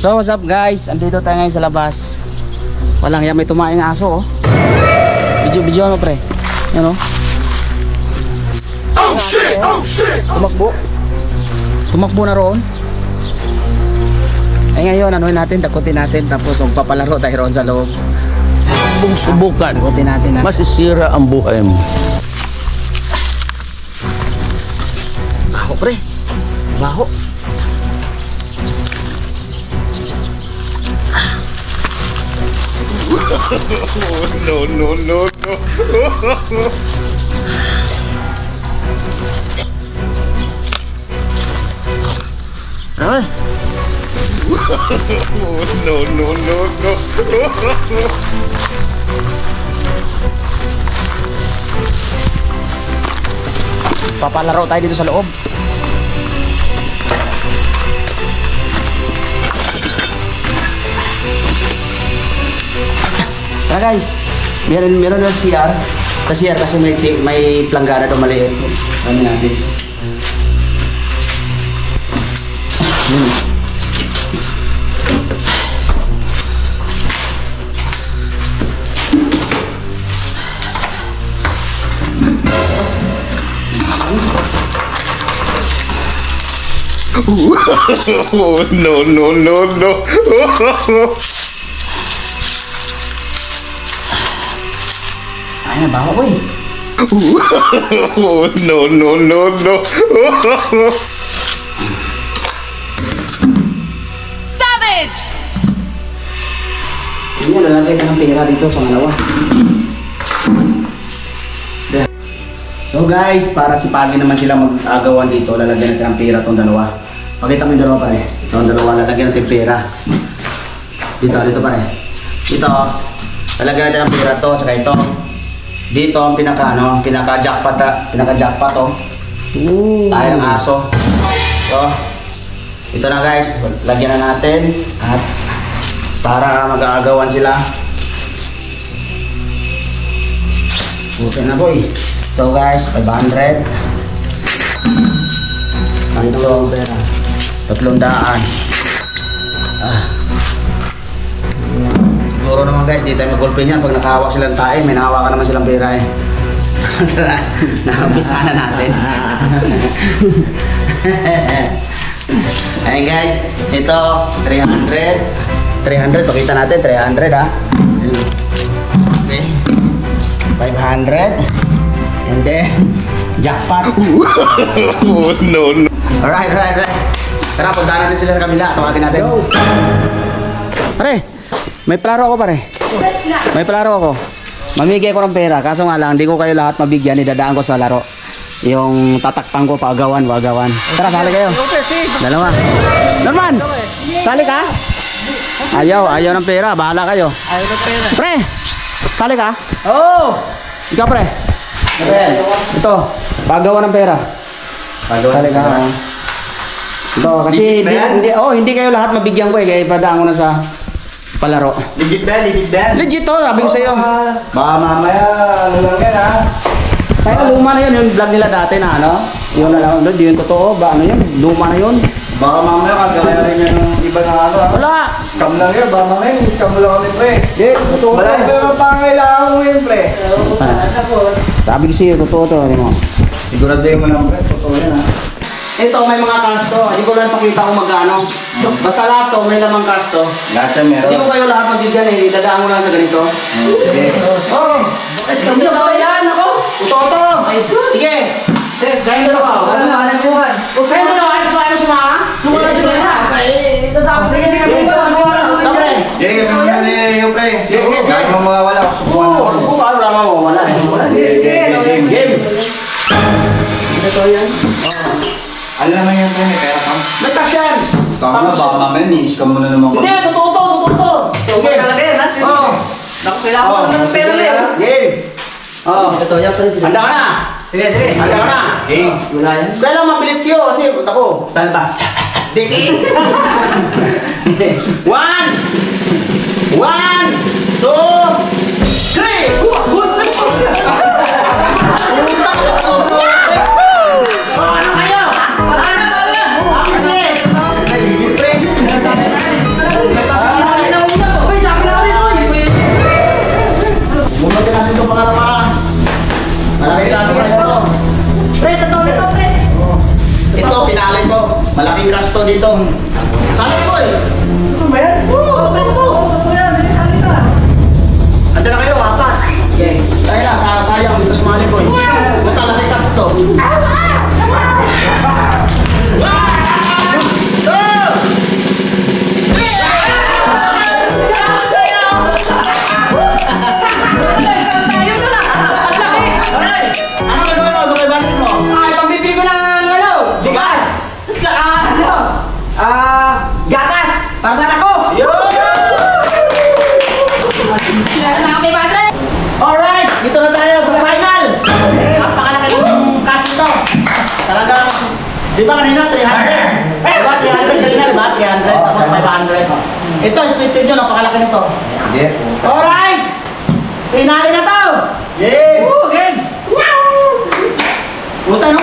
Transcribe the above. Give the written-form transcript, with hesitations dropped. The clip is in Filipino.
So what's up guys, andito tayo ngayon sa labas. Walang yan, may tumaing aso oh. Video mo pre. Yan oh. Oh shit! Oh shit! Tumakbo na roon. Eh ngayon anuhin natin, dakutin natin. Tapos magpapalaro tayo roon sa loob. Subukan, dakutin natin ha. masisira ang buhay mo. Baho pre. Baho. No. Ay. No. Papalaro tayo dito sa loob. Tara guys, meron na CR. Sa CR kasi may planggana daw maliit. Ano natin? No. Ay, nabawa ko eh. No. Savage! Hindi, lalagay ka ng pera dito sa malawa. So guys, para sipagin naman sila mag-agawan dito, lalagyan natin ng pera itong dalawa. Pakita mo yung dalawa pare. Itong dalawa, lalagyan natin pera. Dito pare. Dito, lalagyan natin ng pera to, saka ito. Dito ang pinaka-jackpot oh. Tayo ng aso. So, ito na guys, lagyan na natin at para mag-aagawan sila. Okay na boy. Ito guys, 500. Ito, 300. Siguro naman guys, di tayo mag-golpe niyan pag nakahawak silang tae, may nahawakan naman silang pera eh. Nakabisa na natin. Ayun guys, ito 300, pakita natin 300 ha. Okay. 500 and then jackpot. No. Alright. Tara, punta natin sila sa kabila, tawagin natin. Pare, may plaro ako pare. May plaro ako. Mamigay ko ng pera, kaso nga lang, hindi ko kayo lahat mabigyan, idadaan ko sa laro. Yung tatakpan ko, paagawan. Tara, sali kayo. Dalawa. Norman, sali ka? Ayaw ng pera, bahala kayo. Ayaw ng pera. Pre, sali ka? Oh! Ikaw pre. Ito, paagawan ng pera. Sali ka. Ito, kasi hindi kayo lahat mabigyan ko eh, kaya ipadaan ko na sa palaro. Legit ba? Legit to, sabi ko sa'yo. Baka mamaya, ano lang yan ha? Kaya luma na yun, yung vlog nila dati na ano. Yun na lang, di yun totoo, ba ano yun, luma na yun. Baka mamaya kagaya rin yung iba na ano ha? Wala! Scam lang yun, baka mamaya scam mo lang kami pre. Totoo to. Malaki pa naman pangailangan mo yun pre. Sabi ko sa'yo, totoo to. Siguraduhin mo lang pre, totoo yan ha? Ito, may mga kasto. Hindi ko lang pakita kung magkano. Basta lahat to, may lamang kasto. Lahat yan meron. Hindi ko kayo lahat mabigyan eh, dadaan mo lang sa ganito. Sige. Oo! Hindi ko yan ako! Totoo! Sige! Gawin na ako. Gawin na ako. Ano sumaha? Sige. Sige, kasi nga nilalayo pre. Sige. Kahit mo mawawala, subukan ako. Subukan, wala mawawala eh. Game! Ito yan? Ano naman yan pre, may pera ka? Nagtas yan! Tama na, baka mamaya ni-scam mo na naman Hindi, totoo to! Sige! Oo! Kailangan ko naman ng pera rin. Game! Oo! Ito yan pre. Handa ka na! Sige. Handa ka na! Game. Wala yan. Kaya lang mabilis kayo kasi ako. Tanta. Diki! 1, 2, 3! Ano kayo? Kasi! Ito, splitted yun. Napakalaki nito. Alright! Pinali na to! Yeah! Woo, game! Puta no,